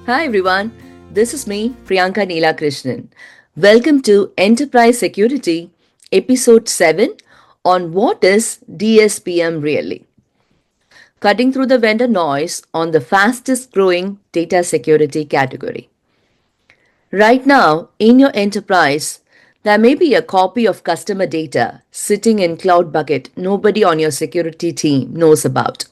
Hi everyone, this is me, Priyanka Neela Krishnan. Welcome to Enterprise Security, Episode 7 on what is DSPM really. Cutting through the vendor noise on the fastest growing data security category. Right now, in your enterprise, there may be a copy of customer data sitting in Cloud Bucket nobody on your security team knows about.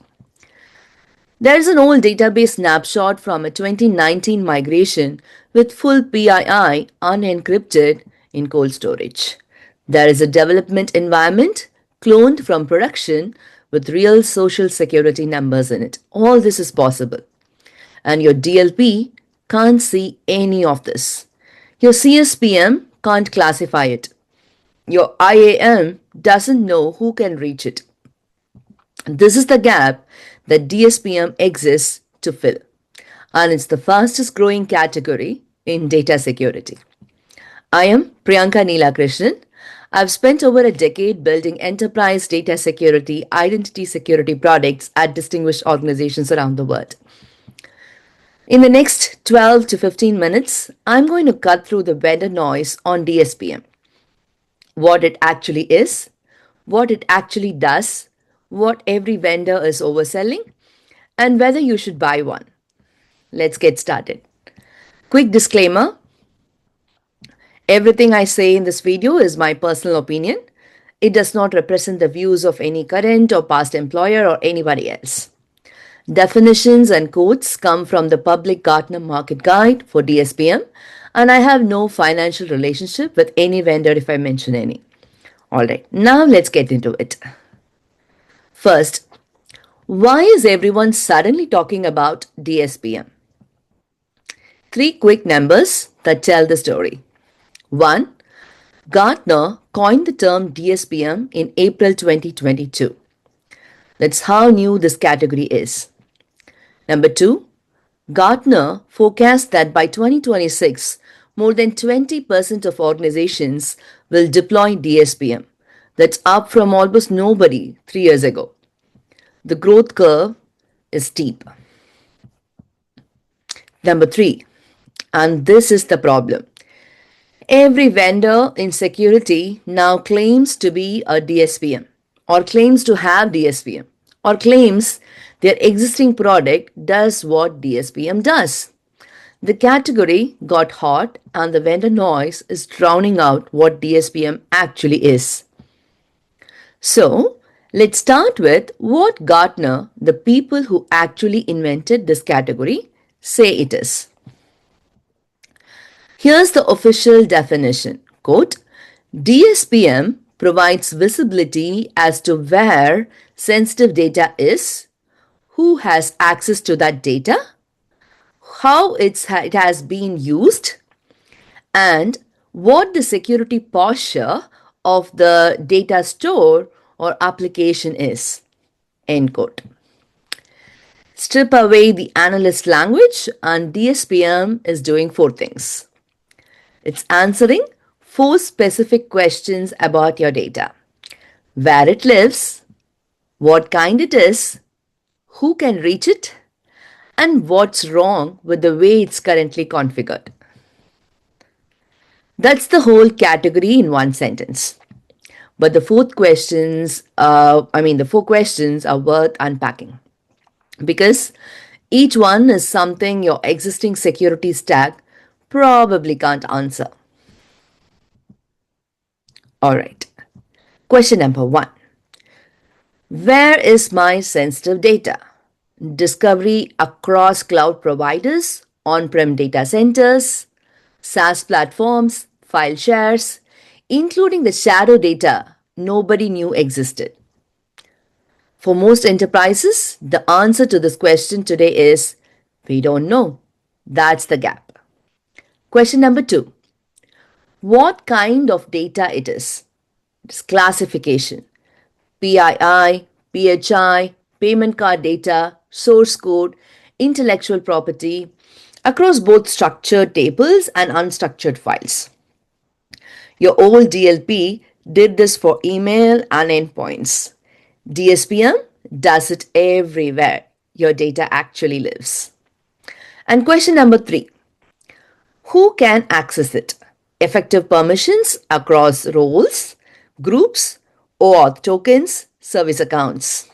There is an old database snapshot from a 2019 migration with full PII unencrypted in cold storage. There is a development environment cloned from production with real social security numbers in it. All this is possible. And your DLP can't see any of this. Your CSPM can't classify it. Your IAM doesn't know who can reach it. This is the gap that DSPM exists to fill, and it's the fastest growing category in data security. I am Priyanka Neela Krishnan. I've spent over a decade building enterprise data security, identity security products at distinguished organizations around the world. In the next 12 to 15 minutes, I'm going to cut through the vendor noise on DSPM, what it actually is, what it actually does, what every vendor is overselling, and whether you should buy one. Let's get started. Quick disclaimer, everything I say in this video is my personal opinion. It does not represent the views of any current or past employer or anybody else. Definitions and quotes come from the public Gartner Market Guide for DSPM, and I have no financial relationship with any vendor if I mention any. Alright, now let's get into it. First, why is everyone suddenly talking about DSPM? Three quick numbers that tell the story. 1. Gartner coined the term DSPM in April 2022. That's how new this category is. Number 2. Gartner forecast that by 2026, more than 20% of organizations will deploy DSPM. That's up from almost nobody 3 years ago. The growth curve is steep. Number 3, and this is the problem. Every vendor in security now claims to be a DSPM or claims to have DSPM or claims their existing product does what DSPM does. The category got hot and the vendor noise is drowning out what DSPM actually is. So, let's start with what Gartner, the people who actually invented this category, say it is. Here's the official definition. Quote, DSPM provides visibility as to where sensitive data is, who has access to that data, how it has been used, and what the security posture of the data store or application is. End quote. Strip away the analyst language and DSPM is doing four things. It's answering four specific questions about your data. Where it lives, what kind it is, who can reach it, and what's wrong with the way it's currently configured. That's the whole category in one sentence. But the four questions are worth unpacking because each one is something your existing security stack probably can't answer. All right. Question number 1. Where is my sensitive data? Discovery across cloud providers, on-prem data centers, SaaS platforms, file shares, including the shadow data nobody knew existed. For most enterprises, the answer to this question today is we don't know. That's the gap. Question number 2. What kind of data it is? It's classification. PII, PHI, payment card data, source code, intellectual property, across both structured tables and unstructured files. Your old DLP did this for email and endpoints. DSPM does it everywhere your data actually lives. And question number 3, who can access it? Effective permissions across roles, groups, OAuth tokens, service accounts.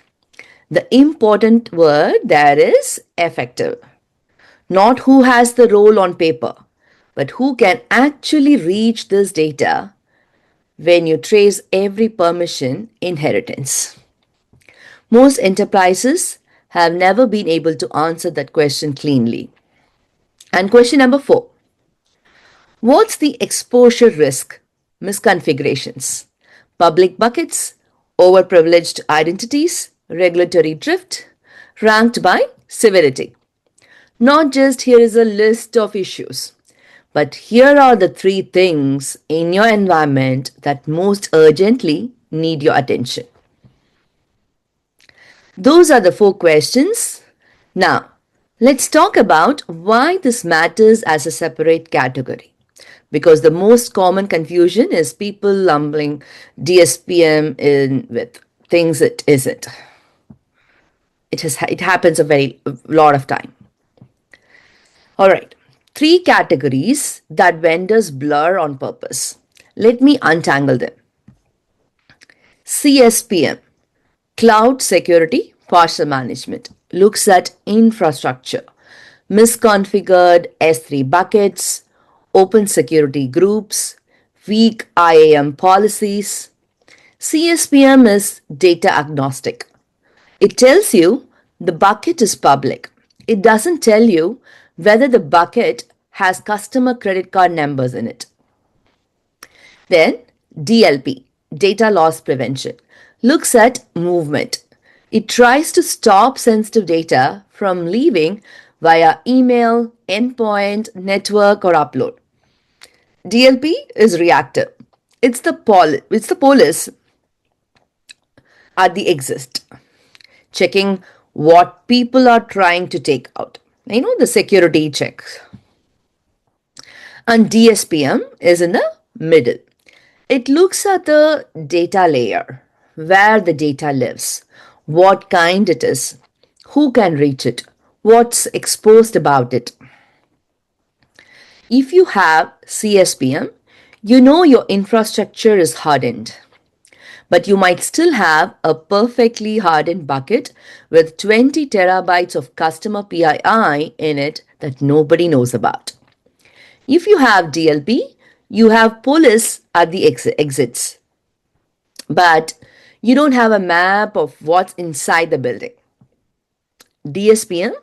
The important word there is effective. Not who has the role on paper, but who can actually reach this data when you trace every permission inheritance. Most enterprises have never been able to answer that question cleanly. And question number 4, what's the exposure risk? Misconfigurations, public buckets, overprivileged identities, regulatory drift, ranked by severity. Not just here is a list of issues, but here are the 3 things in your environment that most urgently need your attention. Those are the 4 questions. Now, let's talk about why this matters as a separate category. Because the most common confusion is people lumping DSPM in with things it isn't. It happens a lot of time. All right, 3 categories that vendors blur on purpose. Let me untangle them. CSPM, Cloud Security Posture Management, looks at infrastructure, misconfigured S3 buckets, open security groups, weak IAM policies. CSPM is data agnostic. It tells you the bucket is public. It doesn't tell you whether the bucket has customer credit card numbers in it. Then DLP, Data Loss Prevention, looks at movement. It tries to stop sensitive data from leaving via email, endpoint, network, or upload. DLP is reactive. It's the police at the exit, checking what people are trying to take out. The security checks. And DSPM is in the middle. It looks at the data layer, where the data lives, what kind it is, who can reach it, what's exposed about it. If you have CSPM, you know your infrastructure is hardened. But you might still have a perfectly hardened bucket with 20 terabytes of customer PII in it that nobody knows about. If you have DLP, you have police at the exits, but you don't have a map of what's inside the building. DSPM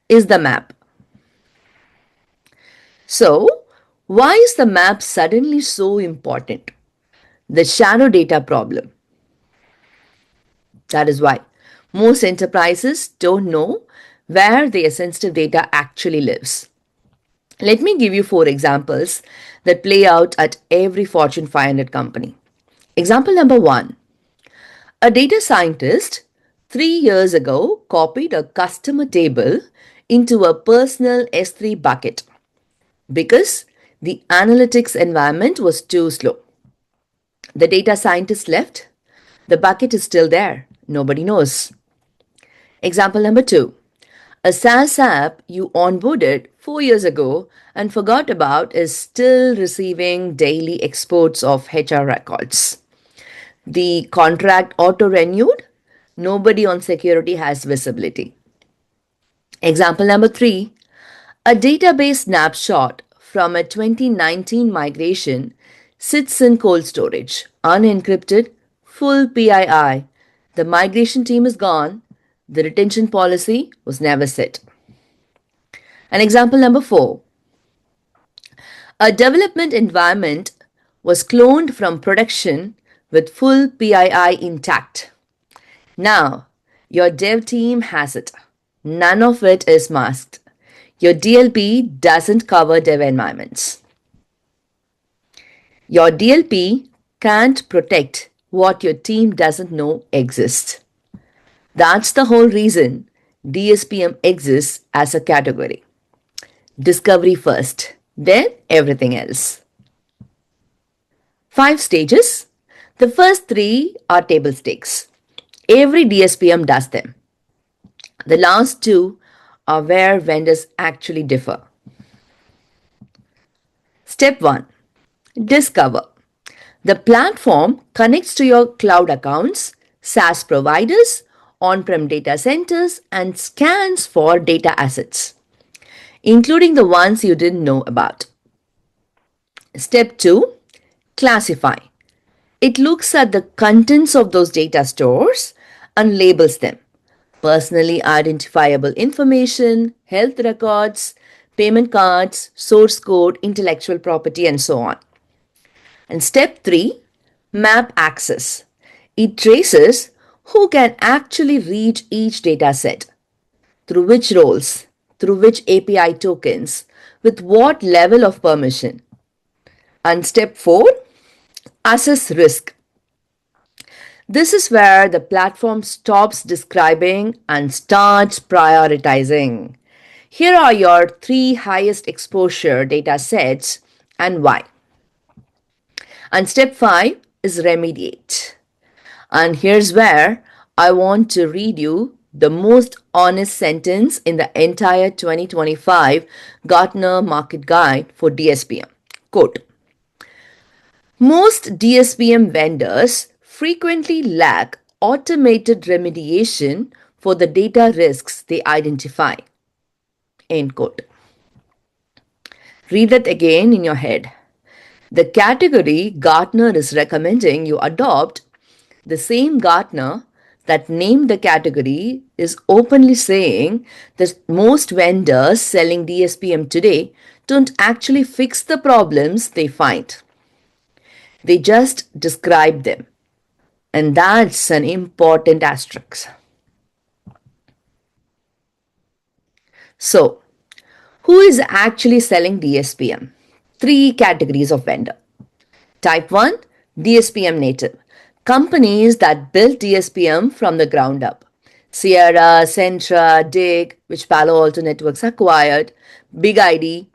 is the map. So, why is the map suddenly so important? The shadow data problem. That is why most enterprises don't know where their sensitive data actually lives. Let me give you 4 examples that play out at every Fortune 500 company. Example number 1. A data scientist 3 years ago copied a customer table into a personal S3 bucket because the analytics environment was too slow. The data scientist left. The bucket is still there. Nobody knows. Example number 2. A SaaS app you onboarded 4 years ago and forgot about is still receiving daily exports of HR records. The contract auto-renewed. Nobody on security has visibility. Example number 3. A database snapshot from a 2019 migration sits in cold storage, unencrypted, full PII. The migration team is gone. The retention policy was never set. And example number 4. A development environment was cloned from production with full PII intact. Now, your dev team has it. None of it is masked. Your DLP doesn't cover dev environments. Your DLP can't protect what your team doesn't know exists. That's the whole reason DSPM exists as a category. Discovery first, then everything else. 5 stages. The first 3 are table stakes. Every DSPM does them. The last 2 are where vendors actually differ. Step 1. Discover. The platform connects to your cloud accounts, SaaS providers, on-prem data centers, and scans for data assets, including the ones you didn't know about. Step 2. Classify. It looks at the contents of those data stores and labels them. Personally identifiable information, health records, payment cards, source code, intellectual property, and so on. And step 3, map access. It traces who can actually reach each data set, through which roles, through which API tokens, with what level of permission. And step 4, assess risk. This is where the platform stops describing and starts prioritizing. Here are your 3 highest exposure data sets and why. And step 5 is remediate. And here's where I want to read you the most honest sentence in the entire 2025 Gartner Market Guide for DSPM. Quote, most DSPM vendors frequently lack automated remediation for the data risks they identify. End quote. Read that again in your head. The category Gartner is recommending you adopt, the same Gartner that named the category, is openly saying that most vendors selling DSPM today don't actually fix the problems they find. They just describe them. And that's an important asterisk. So, who is actually selling DSPM? 3 categories of vendor. Type 1, DSPM native. Companies that built DSPM from the ground up. Sierra, Centra, Dig, which Palo Alto Networks acquired, BigID.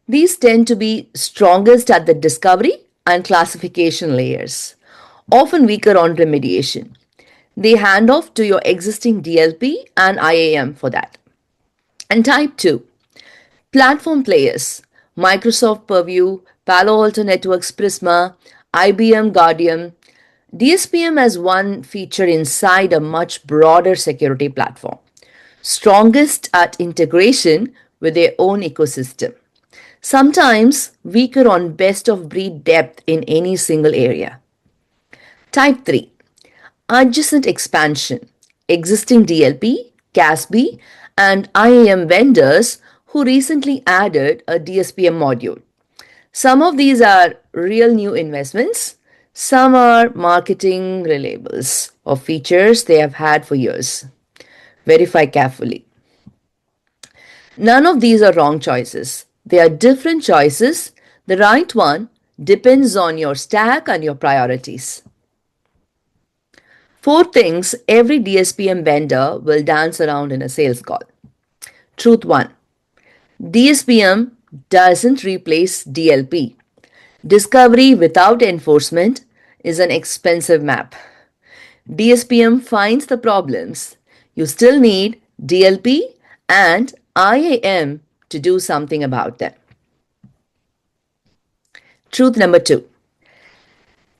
These tend to be strongest at the discovery and classification layers, often weaker on remediation. They hand off to your existing DLP and IAM for that. And type 2, platform players, Microsoft Purview, Palo Alto Networks Prisma, IBM Guardium. DSPM has one feature inside a much broader security platform, strongest at integration with their own ecosystem, sometimes weaker on best of breed depth in any single area. Type 3, adjacent expansion, existing DLP, CASB, and IAM vendors who recently added a DSPM module. Some of these are real new investments, some are marketing relabels of features they have had for years. Verify carefully. None of these are wrong choices. They are different choices. The right one depends on your stack and your priorities. 4 things every DSPM vendor will dance around in a sales call. Truth 1. DSPM doesn't replace DLP. Discovery without enforcement is an expensive map. DSPM finds the problems. You still need DLP and IAM to do something about them. Truth number 2.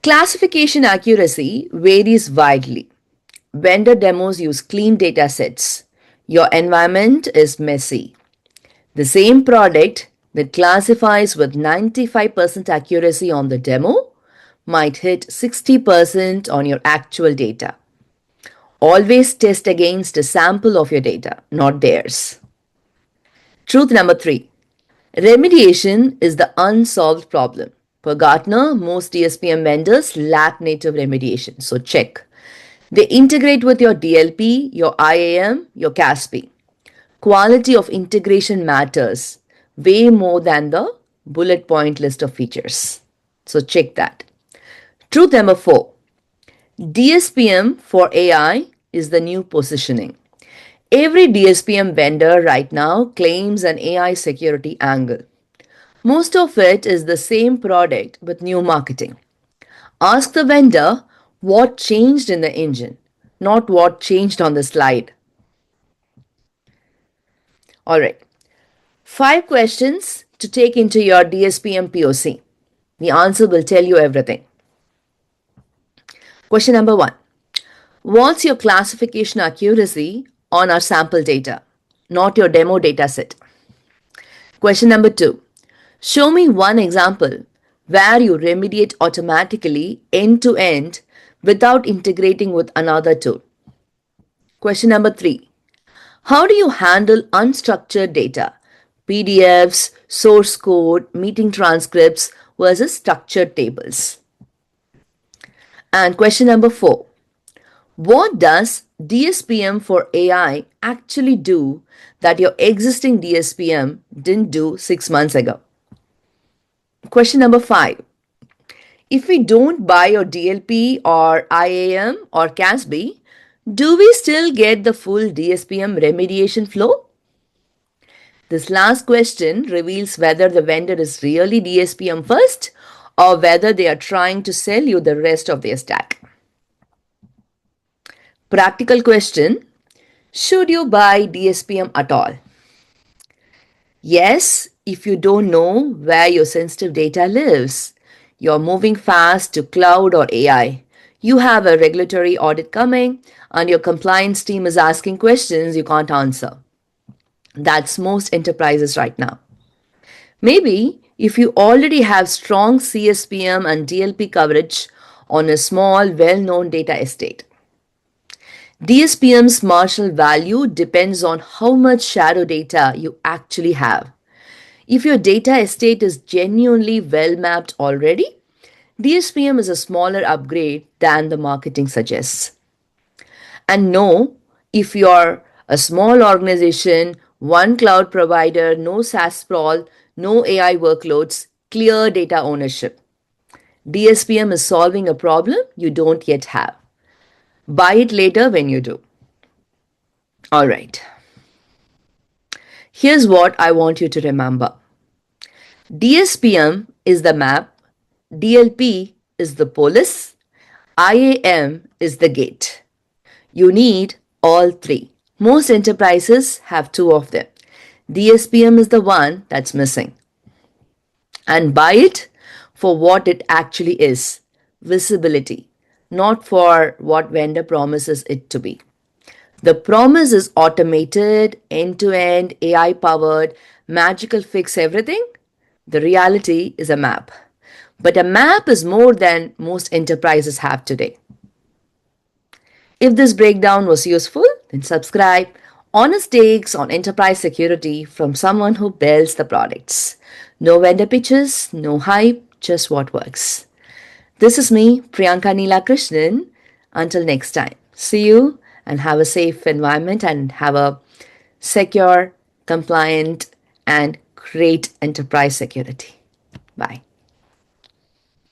Classification accuracy varies widely. Vendor demos use clean data sets. Your environment is messy. The same product that classifies with 95% accuracy on the demo might hit 60% on your actual data. Always test against a sample of your data, not theirs. Truth number 3. Remediation is the unsolved problem. Per Gartner, most DSPM vendors lack native remediation, so check. They integrate with your DLP, your IAM, your CASB. Quality of integration matters way more than the bullet point list of features. So check that. Truth number 4. DSPM for AI is the new positioning. Every DSPM vendor right now claims an AI security angle. Most of it is the same product with new marketing. Ask the vendor what changed in the engine, not what changed on the slide. All right. 5 questions to take into your DSPM POC. The answer will tell you everything. Question number 1. What's your classification accuracy on our sample data, not your demo data set? Question number 2. Show me one example where you remediate automatically end to end without integrating with another tool. Question number 3. How do you handle unstructured data, PDFs, source code, meeting transcripts versus structured tables? And question number 4. What does DSPM for AI actually do that your existing DSPM didn't do 6 months ago? Question number 5. If we don't buy your DLP or IAM or CASB, do we still get the full DSPM remediation flow? This last question reveals whether the vendor is really DSPM first or whether they are trying to sell you the rest of their stack. Practical question. Should you buy DSPM at all? Yes, if you don't know where your sensitive data lives. You're moving fast to cloud or AI. You have a regulatory audit coming and your compliance team is asking questions you can't answer. That's most enterprises right now. Maybe if you already have strong CSPM and DLP coverage on a small, well-known data estate. DSPM's marginal value depends on how much shadow data you actually have. If your data estate is genuinely well mapped already, DSPM is a smaller upgrade than the marketing suggests. And no, if you're a small organization, one cloud provider, no SaaS sprawl, no AI workloads, clear data ownership. DSPM is solving a problem you don't yet have. Buy it later when you do. All right. Here's what I want you to remember. DSPM is the map, DLP is the police, IAM is the gate. You need all three. Most enterprises have 2 of them. DSPM is the one that's missing. And buy it for what it actually is, visibility, not for what vendor promises it to be. The promise is automated, end-to-end, AI-powered, magical fix everything. The reality is a map. But a map is more than most enterprises have today. If this breakdown was useful, then subscribe. Honest takes on enterprise security from someone who builds the products. No vendor pitches, no hype, just what works. This is me, Priyanka Neela Krishnan. Until next time, see you and have a safe environment and have a secure, compliant, and great enterprise security. Bye.